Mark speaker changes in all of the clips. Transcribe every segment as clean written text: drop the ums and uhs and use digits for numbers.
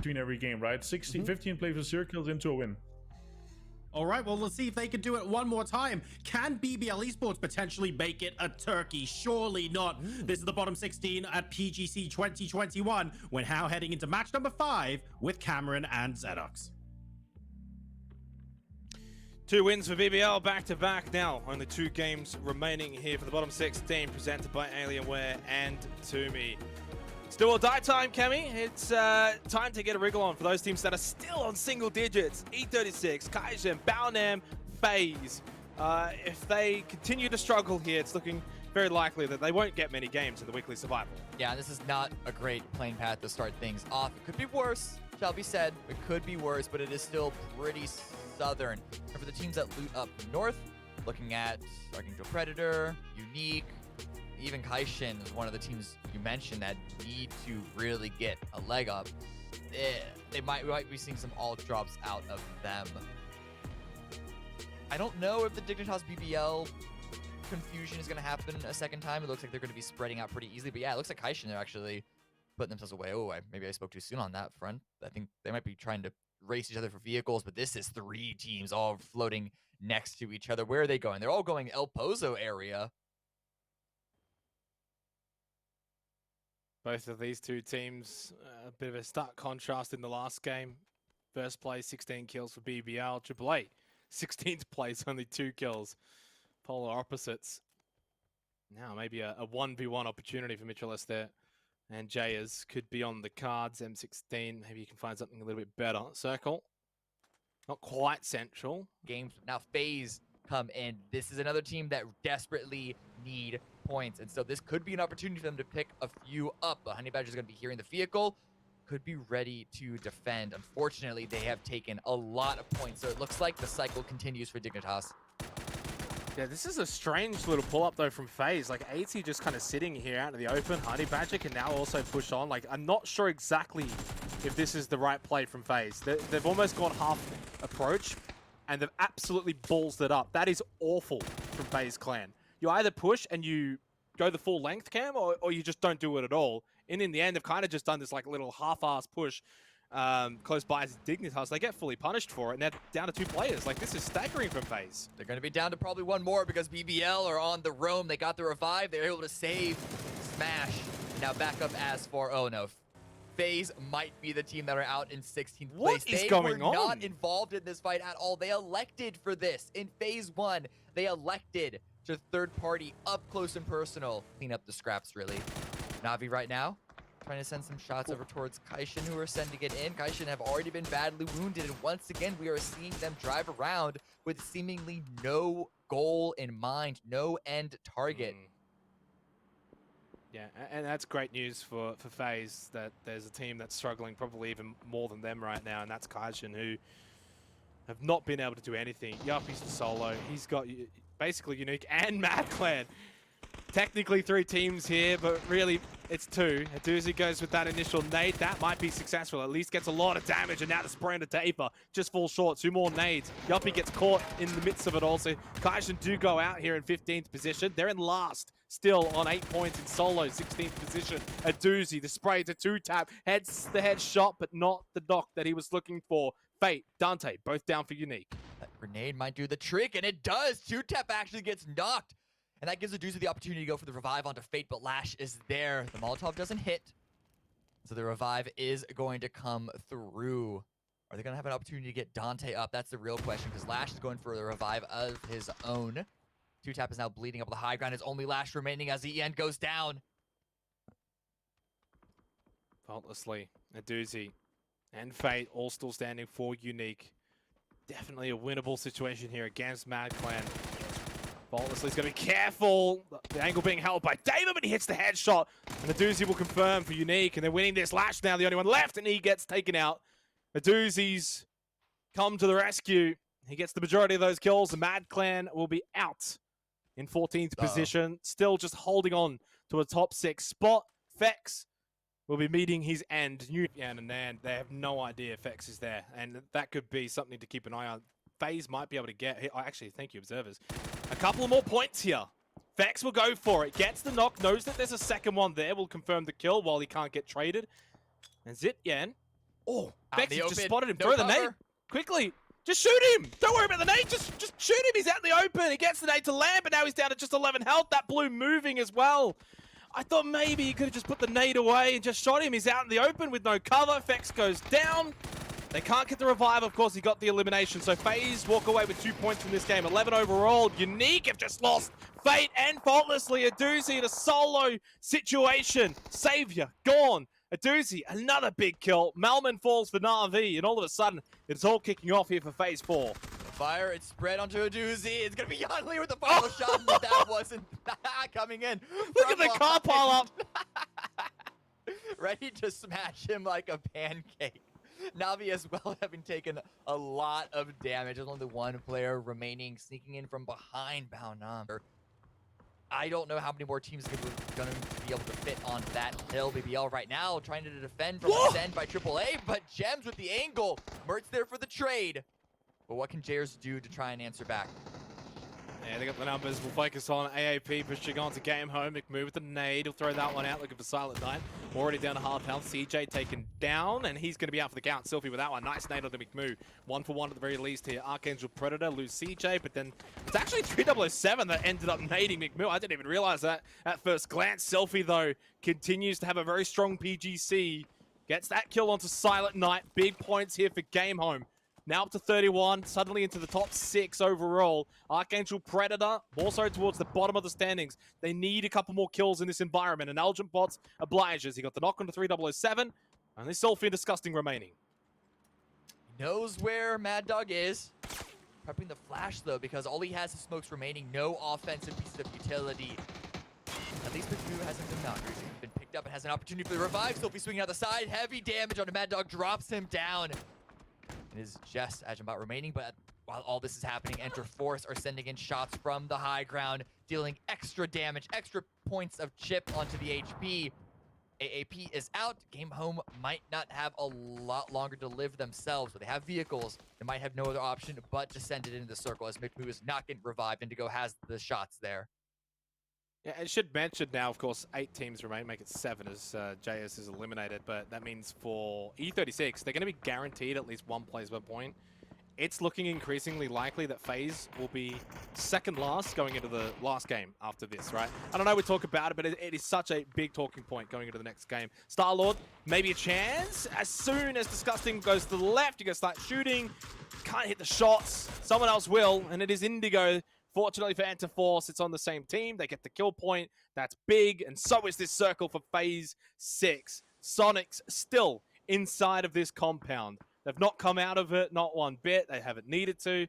Speaker 1: between every game, right? 15 plays with 0 kills into a win.
Speaker 2: All right, well, let's see if they can do it one more time. Can BBL Esports potentially make it a turkey? Surely not. This is the bottom 16 at PGC 2021. We're now heading into match number 5 with Cameron and Zedox.
Speaker 3: 2 wins for BBL back-to-back now. Only 2 games remaining here for the bottom 16, presented by Alienware and M1ME. Still or die time, Kemi. It's time to get a wriggle on for those teams that are still on single digits. E36, Kaijin, Baonam, FaZe. If they continue to struggle here, it's looking very likely that they won't get many games in the weekly survival.
Speaker 4: Yeah, this is not a great playing path to start things off. It could be worse, shall be said. It could be worse, but it is still pretty southern. And for the teams that loot up north, looking at Archangel Predator, Unique, even Kaishin is one of the teams you mentioned that need to really get a leg up. We might be seeing some alt drops out of them. I don't know if the Dignitas BBL confusion is going to happen a second time. It looks like they're going to be spreading out pretty easily. But yeah, it looks like Kaishin are actually putting themselves away. Oh, maybe I spoke too soon on that front. I think they might be trying to race each other for vehicles, but this is 3 teams all floating next to each other. Where are they going? They're all going El Pozo area.
Speaker 3: Both of these 2 teams, a bit of a stark contrast in the last game. First place, 16 kills for BBL. AAA, 16th place, only 2 kills. Polar opposites. Now maybe a 1v1 opportunity for Mitchell there. And Jayers could be on the cards. M16, maybe you can find something a little bit better. Circle, not quite central.
Speaker 4: Games now FaZe come in. This is another team that desperately need points, and so this could be an opportunity for them to pick a few up. The Honey Badger is going to be here in the vehicle, could be ready to defend. Unfortunately, they have taken a lot of points, so it looks like the cycle continues for Dignitas.
Speaker 3: Yeah, this is a strange little pull-up, though, from FaZe. Like, 80 just kind of sitting here out in the open. Honey Badger can now also push on. Like, I'm not sure exactly if this is the right play from FaZe. They've almost gone half approach, and they've absolutely ballsed it up. That is awful from FaZe Clan. You either push and you go the full length, Cam, or you just don't do it at all. And in the end, they've kind of just done this like little half-ass push close by as Dignitas. They get fully punished for it, and they're down to 2 players. Like, this is staggering from FaZe.
Speaker 4: They're going to be down to probably 1 more because BBL are on the roam. They got the revive. They're able to save Smash. Now back up as for, oh no, FaZe might be the team that are out in 16th place.
Speaker 3: What is going on?
Speaker 4: They were not involved in this fight at all. They elected for this. In Phase 1, they elected to third party, up close and personal. Clean up the scraps, really. Na'Vi right now, trying to send some shots over towards Kaishin, who are sending it in. Kaishin have already been badly wounded, and once again, we are seeing them drive around with seemingly no goal in mind, no end target.
Speaker 3: Yeah, and that's great news for FaZe, that there's a team that's struggling probably even more than them right now, and that's Kaishin, who have not been able to do anything. Yuppie's the solo. He's got basically Unique and Mad Clan. Technically 3 teams here, but really it's 2. Aduzi goes with that initial nade. That might be successful. At least gets a lot of damage, and now the spray into Taper just falls short. 2 more nades. Yuppie gets caught in the midst of it also. Kaishin do go out here in 15th position. They're in last, still on 8 points in solo, 16th position. Aduzi, the spray to 2-tap, heads the headshot, but not the knock that he was looking for. Fate, Dante, both down for Unique.
Speaker 4: That grenade might do the trick, and it does. 2-tap actually gets knocked. And that gives Aduzi the opportunity to go for the revive onto Fate, but Lash is there. The Molotov doesn't hit. So the revive is going to come through. Are they going to have an opportunity to get Dante up? That's the real question, because Lash is going for the revive of his own. 2-tap is now bleeding up the high ground. It's only Lash remaining as the end goes down.
Speaker 3: Faultlessly, Aduzi and Fate all still standing for Unique. Definitely a winnable situation here against Mad Clan. Faultlessly's going to be careful. The angle being held by David, but he hits the headshot. And Aduzi will confirm for Unique, and they're winning this. Lash now the only one left, and he gets taken out. Aduzi's come to the rescue. He gets the majority of those kills. The Mad Clan will be out in 14th position. Still just holding on to a top 6 spot. Fex will be meeting his end. And Nan, they have no idea Fex is there. And that could be something to keep an eye on. FaZe might be able to get... Actually, thank you, observers. A couple of more points here. Fex will go for it. Gets the knock. Knows that there's a second one there. Will confirm the kill while he can't get traded. And Zityan Oh,
Speaker 4: Out in
Speaker 3: Bex
Speaker 4: the
Speaker 3: just
Speaker 4: open,
Speaker 3: spotted him.
Speaker 4: no
Speaker 3: Throw the nade.
Speaker 4: cover.
Speaker 3: Quickly. Just shoot him. Don't worry about the nade. Just shoot him. He's out in the open. He gets the nade to land, but now he's down to just 11 health. That blue moving as well. I thought maybe he could have just put the nade away and just shot him. He's out in the open with no cover. Fex goes down. They can't get the revive. Of course, he got the elimination. So FaZe walk away with 2 points from this game. 11 overall. Unique have just lost. Fate and Faultlessly. A doozy in a solo situation. Savior gone. A doozy, another big kill. Malman falls for Na'Vi, and all of a sudden, it's all kicking off here for FaZe 4.
Speaker 4: Fire, it's spread onto a doozy. It's going to be Yanli with the final shot, but that wasn't coming in.
Speaker 3: Look at the car pile up.
Speaker 4: Ready to smash him like a pancake. Na'Vi as well having taken a lot of damage. There's only one player remaining, sneaking in from behind Baonam. I don't know how many more teams are going to be able to fit on that hill. BBL right now trying to defend from Ascend by AAA, but Gems with the angle. Mert's there for the trade. But what can Jers do to try and answer back?
Speaker 3: Yeah, they got the numbers. We'll focus on AAP pushing on to game home. McMoo with the nade. He'll throw that one out looking for Silent Night. Already down to half health. CJ taken down, and he's going to be out for the count. Sylphie with that one. Nice nade on the McMoo. 1 for 1 at the very least here. Archangel Predator lose CJ, but then it's actually 3007 that ended up nading McMoo. I didn't even realize that at first glance. Sylphie, though, continues to have a very strong PGC. Gets that kill onto Silent Night. Big points here for game home. Now up to 31, suddenly into the top 6 overall. Archangel Predator, more so towards the bottom of the standings. They need a couple more kills in this environment, and Algent Bots obliges. He got the knock on to 3007, and this Sylphie Disgusting remaining.
Speaker 4: Knows where Mad Dog is. Prepping the flash, though, because all he has is smokes remaining. No offensive piece of utility. At least McMoo hasn't been knocked. He's been picked up and has an opportunity for the revive. Sylphie swinging out the side. Heavy damage on the Mad Dog, drops him down. It is just Ajambot remaining, but while all this is happening, Enter Force are sending in shots from the high ground, dealing extra damage, extra points of chip onto the HP. AAP is out. Game home might not have a lot longer to live themselves, but they have vehicles. They might have no other option but to send it into the circle, as McMoo is not getting revived. Indigo has the shots there.
Speaker 3: Yeah, it should mention now, of course, 8 teams remain, make it 7 as JS is eliminated, but that means for E36, they're going to be guaranteed at least 1 plays per point. It's looking increasingly likely that FaZe will be second last going into the last game after this, right? I don't know we talk about it, but it is such a big talking point going into the next game. Star-Lord, maybe a chance. As soon as Disgusting goes to the left, you go start shooting. Can't hit the shots. Someone else will, and it is Indigo. Fortunately for Enter Force, it's on the same team. They get the kill point. That's big. And so is this circle for FaZe 6. SONIQS still inside of this compound. They've not come out of it, not one bit. They haven't needed to.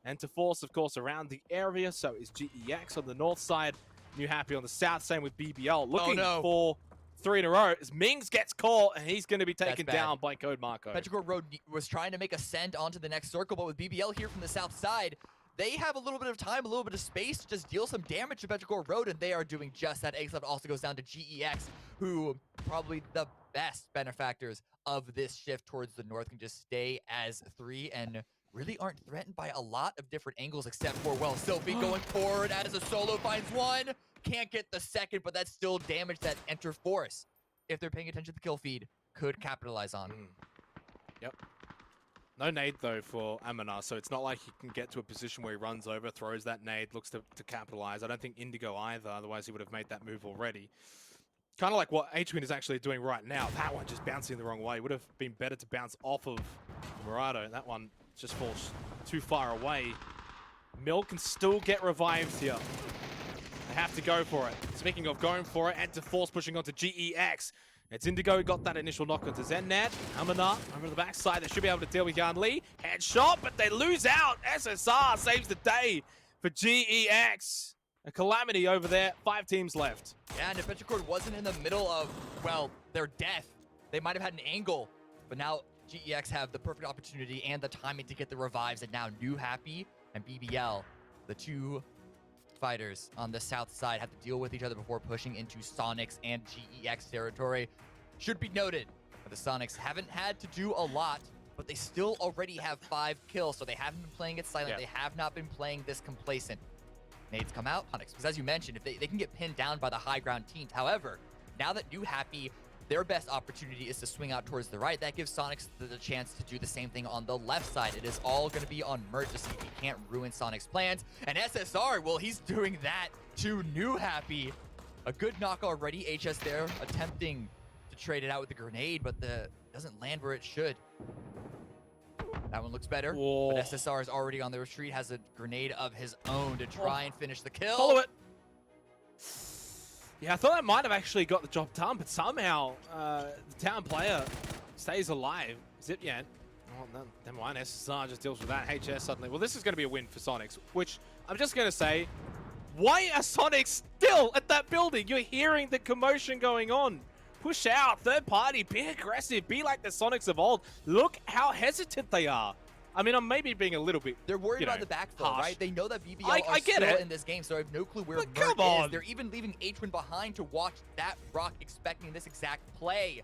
Speaker 3: Enter Force, of course, around the area. So is GEX on the north side. New Happy on the south. Same with BBL. Looking for 3 in a row as Mings gets caught, and he's going to be taken down by Code Marco.
Speaker 4: Petrichor Road was trying to make a send onto the next circle, but with BBL here from the south side, they have a little bit of time, a little bit of space to just deal some damage to Petrichor Road, and they are doing just that. Exleft also goes down to GEX, who probably the best benefactors of this shift towards the north, can just stay as 3 and really aren't threatened by a lot of different angles, except for, well, Sylphie going forward as a solo finds 1. Can't get the second, but that's still damage that Enter Force, if they're paying attention to the kill feed, could capitalize on.
Speaker 3: Yep. No nade, though, for M1ME, so it's not like he can get to a position where he runs over, throws that nade, looks to capitalize. I don't think Indigo either, otherwise he would have made that move already. Kind of like what Hwinn is actually doing right now. That one just bouncing the wrong way. Would have been better to bounce off of Murado. That one just falls too far away. Mill can still get revived here. They have to go for it. Speaking of going for it, Enter Force pushing onto GEX. It's Indigo who got that initial knock onto Zennad. M1ME over the backside. They should be able to deal with Yan Lee. Headshot, but they lose out. SSR saves the day for GEX. A calamity over there. 5 teams left.
Speaker 4: Yeah, and if Petrichor wasn't in the middle of, well, their death, they might have had an angle. But now GEX have the perfect opportunity and the timing to get the revives. And now New Happy and BBL, the 2 fighters on the south side, have to deal with each other before pushing into SONIQS and GEX territory. Should be noted that the SONIQS haven't had to do a lot, but they still already have 5 kills, so they haven't been playing it silent. They have not been playing this complacent. Nades come out, SONIQS, because as you mentioned, if they can get pinned down by the high ground teams. However, now that New Happy their best opportunity is to swing out towards the right. That gives SONIQS the chance to do the same thing on the left side. It is all going to be on Mert to see if he can't ruin SONIQS' plans. And SSR, well, he's doing that to New Happy. A good knock already. HS there attempting to trade it out with the grenade, but the doesn't land where it should. That one looks better,
Speaker 3: Whoa.
Speaker 4: but SSR is already on the retreat, has a grenade of his own to try and finish the kill.
Speaker 3: Follow it. Yeah, I thought that might have actually got the job done, but somehow the town player stays alive. Zipyan. Oh, no, never mind. SSR just deals with that. HS suddenly. Well, this is going to be a win for SONIQS, which I'm just going to say, why are SONIQS still at that building? You're hearing the commotion going on. Push out, third party, be aggressive, be like the SONIQS of old. Look how hesitant they are. I mean, I'm maybe being a little bit,
Speaker 4: they're worried about the backfill,
Speaker 3: harsh.
Speaker 4: right? They know that BBL
Speaker 3: I
Speaker 4: are
Speaker 3: get
Speaker 4: still
Speaker 3: it.
Speaker 4: in this game, so I have no clue where
Speaker 3: But
Speaker 4: Mert
Speaker 3: come on.
Speaker 4: is. They're even leaving Hwinn behind to watch that rock, expecting this exact play.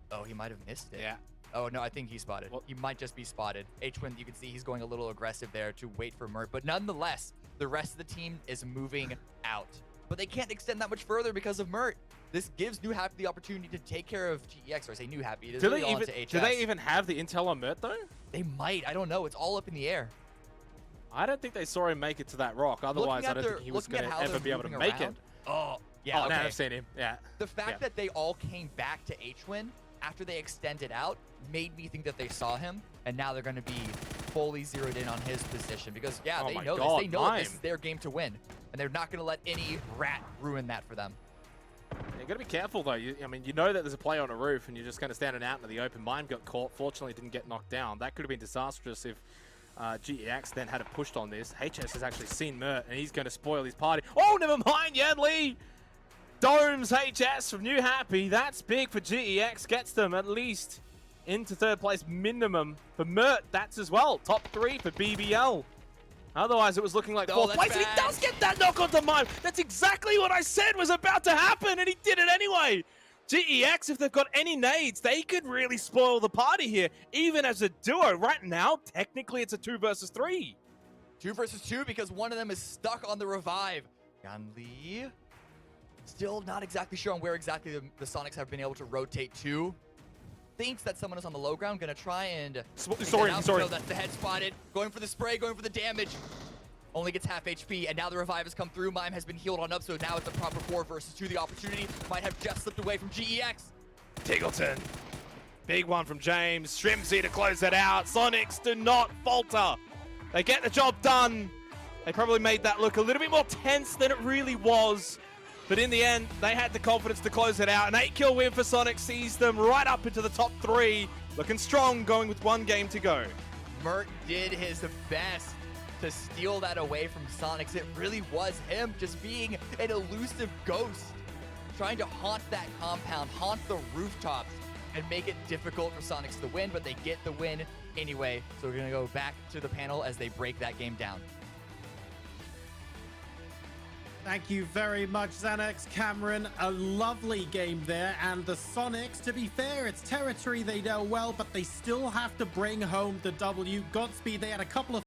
Speaker 4: Oh, he might have missed it.
Speaker 3: Yeah.
Speaker 4: Oh, no, I think he spotted.
Speaker 3: Well,
Speaker 4: he might just be spotted. Hwinn, you can see he's going a little aggressive there to wait for Mert, but nonetheless, the rest of the team is moving out. But they can't extend that much further because of Mert. This gives New Happy the opportunity to take care of GEX, or I say New Happy. It is
Speaker 3: Do
Speaker 4: really
Speaker 3: they
Speaker 4: all
Speaker 3: even
Speaker 4: into HS.
Speaker 3: do they even have the intel on Mert though?
Speaker 4: They might. I don't know. It's all up in the air.
Speaker 3: I don't think they saw him make it to that rock. Otherwise, I don't think he was going to ever be able to make it.
Speaker 4: Oh, yeah.
Speaker 3: Oh,
Speaker 4: okay.
Speaker 3: now I've seen him. Yeah.
Speaker 4: The fact that they all came back to Hwinn after they extended out made me think that they saw him, and now they're going to be fully zeroed in on his position because, yeah,
Speaker 3: Oh
Speaker 4: they
Speaker 3: my
Speaker 4: know
Speaker 3: God,
Speaker 4: this. They know that this
Speaker 3: mime.
Speaker 4: is their game to win, and they're not going to let any rat ruin that for them.
Speaker 3: You got to be careful though. I mean, you know that there's a player on a roof, and you're just going to stand it out into the open. Mime got caught. Fortunately, didn't get knocked down. That could have been disastrous if GEX then had pushed on this. HS has actually seen Mert, and he's going to spoil his party. Oh, never mind, Yanli! Domes HS from New Happy. That's big for GEX. Gets them at least into third place minimum. For Mert, that's as well. Top 3 for BBL. Otherwise, it was looking like fourth place, and he does get that knock onto Mime. That's exactly what I said was about to happen, and he did it anyway. GEX, if they've got any nades, they could really spoil the party here, even as a duo. Right now, technically, it's a 2 versus 3.
Speaker 4: 2 versus 2 because one of them is stuck on the revive. Yanli still not exactly sure on where exactly the SONIQS have been able to rotate to. Thinks that someone is on the low ground, gonna try and
Speaker 3: Sorry.
Speaker 4: No, that's the head spotted. Going for the spray, going for the damage. Only gets half HP, and now the revive has come through. Mime has been healed on up, so now it's a proper 4 versus 2. The opportunity might have just slipped away from GEX.
Speaker 3: Tingleton. Big one from James. Shrimzy to close that out. SONIQS do not falter. They get the job done. They probably made that look a little bit more tense than it really was. But in the end, they had the confidence to close it out. An 8-kill win for SONIQS sees them right up into the top 3. Looking strong, going with 1 game to go.
Speaker 4: Mert did his best to steal that away from SONIQS. It really was him just being an elusive ghost, trying to haunt that compound, haunt the rooftops, and make it difficult for SONIQS to win, but they get the win anyway. So we're gonna go back to the panel as they break that game down.
Speaker 2: Thank you very much, Xanax, Cameron. A lovely game there. And the SONIQS, to be fair, it's territory they know well, but they still have to bring home the W. Godspeed, they had a couple of